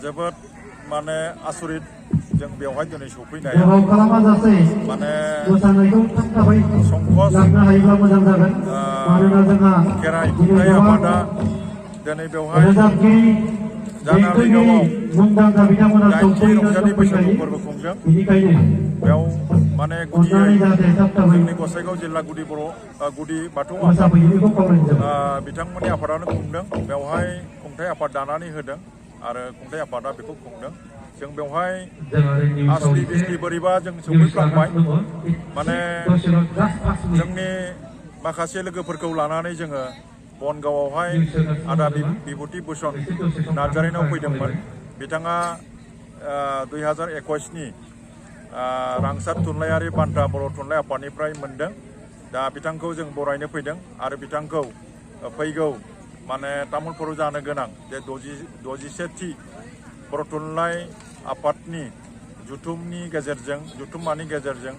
जोबोद माने आसरित जों बेवहाय दिनै सफैनाया माने संकस खेराइ खुंथाय आफादा दिनै बेवहाय जानालिगावआव 8थि रंजालि बैसागु फोरबो खुंदों। बेयाव माने गुदियै जोंनि गसाइगाव जिल्ला गुदि बाथौ आफाद बिथांमोननि आफादानो खुंदों। बेवहाय खुंथाय आफाद दानानै होदों आरो खुंथाय आफादा बेखौ खुंदों। जों बेवहाय आसलि बिस्लि बोरैबा जों सफैफ्लांबाय माने जोंनि माखासे लोगोफोरखौ लानानै जोङो बनगावआवहाय आदा बिभुति भुषन नार्जारिनाव फैदोंमोन। बिथाङा 2021नि रांसार थुनलाइयारि बान्था बर' थुनलाइ आफादनिफ्राय मोनदों। दा बिथांखौ जों बरायनो फैदों आरो बिथांखौ फैगौ माने तामुलपुराव जानो गोनां जे 61थि बर' थुनलाइ आफादनि जुथुम्मानि गेजेरजों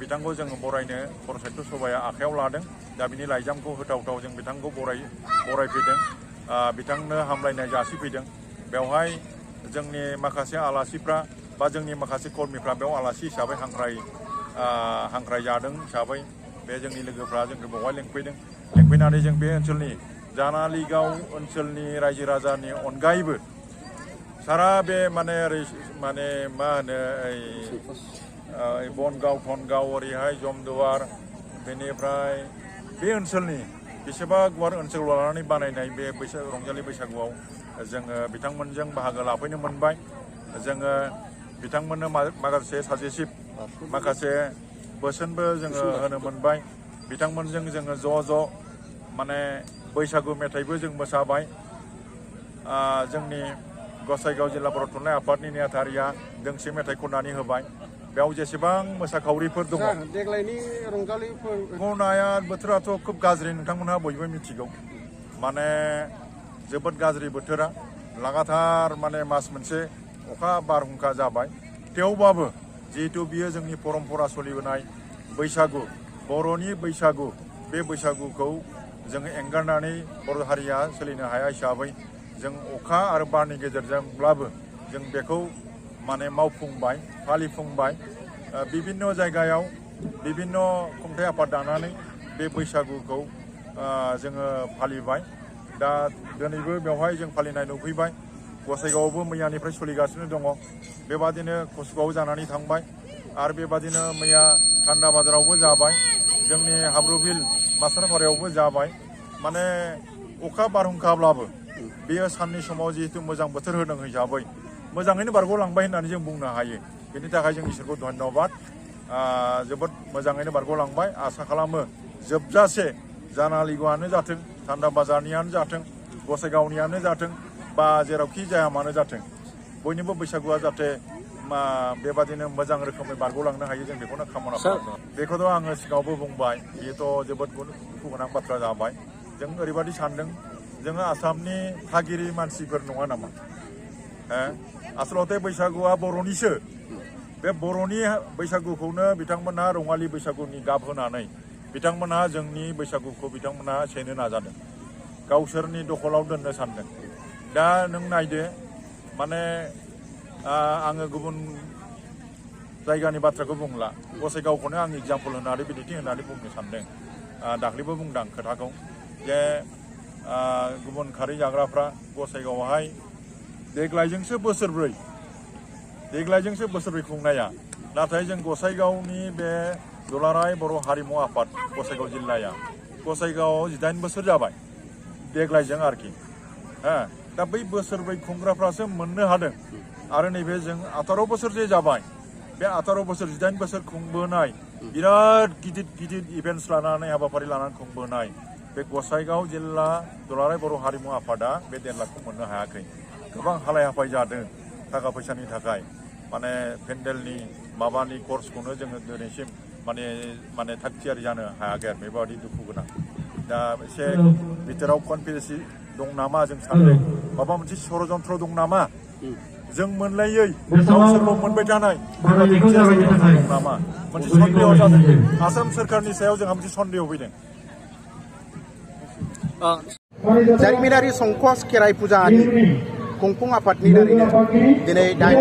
बिथांखौ जोङो बरायनो बर' साहित्य सभाया आखायाव लादों। दा बिनि लाइजामखौ होथावथाव जों बिथांखौ बरायफैदों, बिथांनो हामलायनाय जासिफैदों। बेवहाय जोंनि माखासे आलासिफ्रा बा जोंनि माखासे कर्मीफ्रा बेयाव आलासि हिसाबै हांख्रायजादों हिसाबै बे जोंनि लोगोफ्रा जोंखौ बेवहाय लेंफैनानै जों बे ओनसोलनि जानालिगाव ओनसोलनि रायजो राजानि अनगायैबो सारा बे माने मा होनो बनगाव थनगाव ओरैहाय जमदुवार बेनिफ्राय बे ओनसोलनि बेसेबा गुवार ओनसोल लानानै बानायनाय बे रंजालि बैसागुआव जोङो बिथांमोनजों बाहागो लाफैनो मोनबाय। जोङो बिथांमोननो माखासे साजेसिभ माखासे बोसोनबो जोङो होनो मोनबाय। बिथांमोनजों जोङो ज' माने बैसागु मेथाइबो जों मोसाबाय। जोंनि गसाइगाव जिल्ला बर' थुनलाइ आफादनि नेहाथारिया दोंसे मेथाइ खननानै होबाय। बेयाव जेसेबां मोसाखावरिफोर दङ देग्लायनि रंजालि नाया बोथोराथ' खोब गाज्रि, नोंथांमोनहा बयबो मिथिगौ। माने जोबोद गाज्रि बोथोरा लागातार माने मास मोनसे अखा बारहुंखा जाबाय। थेवबाबो जिहेतु बियो जोंनि परम्परा सोलिबोनाय बैसागु, बर'नि बैसागु, बे बैसागुखौ जोङो एंगारनानै बर' हारिया सोलिनो हाया हिसाबै जों अखा आरो बारनि गेजेरजोंब्लाबो जों बेखौ माने मावफुंबाय, फालिफुंबाय। बिभिन्न जायगायाव बिभिन्न खुंथाय आफाद दानानै बे बैसागुखौ जोङो फालिबाय। दा दिनैबो बेवहाय जों फालिनाय नुफैबाय। गसाइगावआवबो मैयानिफ्राय सोलिगासिनो दङ। बेबादिनो कसुगाव जानानै थांबाय आरो बेबादिनो मैया थान्दा बाजारावबो जाबाय, जोंनि हाब्रुबिल मास्टारपारायावबो जाबाय। माने अखा बारहुंखाब्लाबो बेयो साननि समाव जिहेतु मोजां बोथोर होदों हिसाबै मोजाङैनो बारग'लांबाय होननानै जों बुंनो हायो। बेनि थाखाय जों इसोरखौ धन्यबाद। जोबोद मोजाङैनो बारग'लांबाय। आसा खालामो जोबजासे जानालिगावआनो जाथों, थान्दा बाजारनियानो जाथों, गसाइगावनियानो जाथों बा जेरावखि जाया मानो जाथों, बयनिबो बैसागुआ जाहाथे बेबादिनो मोजां रोखोमै बारग'लांनो हायो, जों बेखौनो कामना खालामो। बेखौथ' आङो सिगाङावबो बुंबाय, बेथ' जोबोद दुखु गोनां बाथ्रा जाबाय। जों ओरैबादि सानदों, जोङो आसामनि थागिरि मानसिफोर नङा नामा? आसलथे बैसागुआ बर'निसो। बे बर'नि बैसागुखौनो बिथांमोनहा रङालि बैसागुनि गाब होनानै बिथांमोनहा जोंनि बैसागुखौ बिथांमोनहा सेनो नाजादों, गावसोरनि दखलाव दोननो सानदों। दा नों नायदो, माने आङो गुबुन जायगानि बाथ्राखौ बुंला, गसाइगावखौनो आं एग्जाम्पल होनानै बिदिन्थि होनानै बुंनो सानदों। दाख्लैबो बुंदां खोथाखौ जे गुबुन खारै जाग्राफ्रा गसाइगावआवहाय देग्लायजोंसो बोसोरब्रै खुंनाया, नाथाय जों गसाइगावनि बे दुलाराय बर' हारिमु आफाद गसाइगाव जिल्लाया गसाइगावआव 18 बोसोर जाबाय देग्लायजों आरोखि। दा बै बोसोरब्रै खुंग्राफ्रासो मोननो हादों आरो नैबे जों 18 बोसोर जे जाबाय, बे 18 बोसोर 18 बोसोर खुंबोनाय बिराद गिदिर इभेन्ट्स लानानै हाबाफारि लानानै खुंबोनाय बे गसाइगाव जिल्ला दुलाराय बर' हारिमु आफादा बे 1.5 लाखखौ मोननो हायाखै। गोबां हालाय हाफाय जादों थाखा फैसानि थाखाय। माने पेन्डेलनि माबानि कर्सखौनो जोङो दिनैसिम माने थाग थियारि जानो हायाखै आरो बेबादि दुखु गोनां। दा एसे बिथोराव कनफिडेन्सि दं नामा जों सानदों, माबा मोनसे षड़यन्त्र दं नामा, जों मोनलायै गावसोरल' मोनबाय थानाय बेबादि मोनसे षड़यन्त्र दं नामा, मोनसे सन्देह जादों। आसाम सोरखारनि सायाव जोंहा मोनसे सन्देह फैदों। जारिमिनारि संकस खेराइ फुजानि खुंफुं आफादनि दारैनो दिनै 8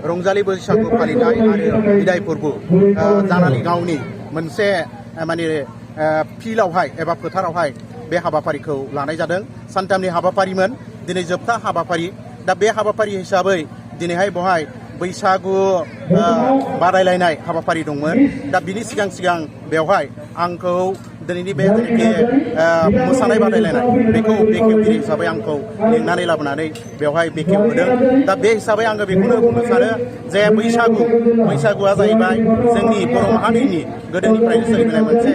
रंजालि बैसागु फालिथाय आरो बिदाय फोरबो जानानै गावनि मोनसे माने फिल्डआवहाय एबा फोथारावहाय बे हाबाफारिखौ लानाय जादों। सानथामनि हाबाफारिमोन, दिनै जोबथा हाबाफारि। दा बे हाबाफारि हिसाबै दिनैहाय बहाय बैसागु बादायलायनाय हाबाफारि दंमोन। दा बिनि सिगां बेवहाय आंखौ दिनैनि बे जेनाखि मोसानाय बादायलायनाय बेखौ बेखेवगिरि हिसाबै आंखौ लिंनानै लाबोनानै बेवहाय बेखेवहोदों। दा बे हिसाबै आङो बेखौनो बुंनो सानो जे बैसागुआ जाहैबाय जोंनि बर' माहारिनि गोदोनिफ्रायनो सोलिबोनाय मोनसे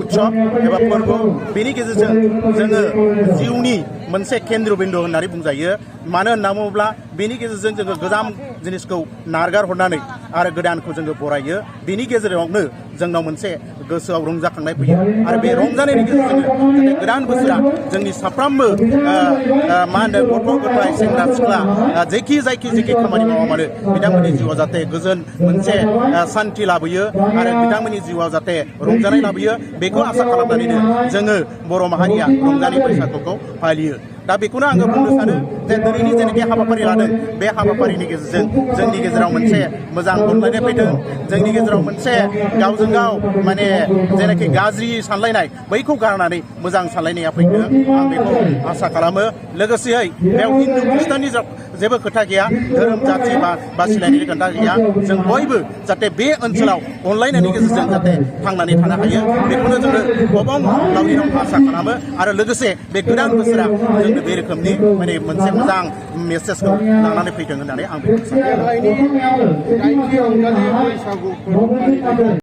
उत्सब एबा फोरबो। बेनि गेजेरजों जोङो जिउनि मोनसे केन्द्र बिन्दु होननानै बुंजायो। मानो होनना बुङोब्ला बेनि गेजेरजों जोङो गोजाम जिनिसखौ नारगार हरनानै आरो गोदानखौ जोङो बरायो। बेनि गेजेरावनो जोंनाव मोनसे गोसोआव रंजाखांनाय फैयो आरो बे रंजानायनि गेजेरजों जाहाथे गोदान बोसोरा जोंनि साफ्रोमबो मा होनो गथ' गथाय सेंग्रा सिख्ला जेखि खामानि मावा मानो बिथांमोननि जिउआव जाहाथे गोजोन मोनसे सान्थि लाबोयो आरो बिथांमोननि जिउआव जाहाथे रंजानाय लाबोयो, बेखौ आसा खालामनानैनो जोङो बर' माहारिया रंजालि बैसागुखौ फालियो। दा बेखौनो आङो बुंनो सानो जे दिनैनि जेनाखि हाबाफारि लादों बे हाबाफारिनि गेजेरजों जोंनि गेजेराव मोनसे मोजां अनलायनाय फैदों। जोंनि गेजेराव मोनसे गावजों गाव माने जेनाखि गाज्रि सानलायनाय बैखौ गारनानै मोजां सानलायनाया फैदों, आं बेखौ आसा खालामो। लोगोसेयै बेयाव हिन्दु खृष्टाननि जेबो खोथा गैया, धोरोम जाथि बासिलायनायनि खोथा गैया। जों बयबो जाहाथे बे ओनसोलाव अनलायनायनि गेजेरजों जाहाथे थांनानै थानो हायो, बेखौनो जोङो अबंलावरियाव आसा खालामो। आरो लोगोसे बे गोदान बोसोरा जोंनो बे रोखोमनि माने मोनसे मोजां मेसेजखौ लानानै फैदों होननानै आं बेखौ सानो। देग्लायनि 8थि रंजालि बैसागु फोरबो फालिथायखौ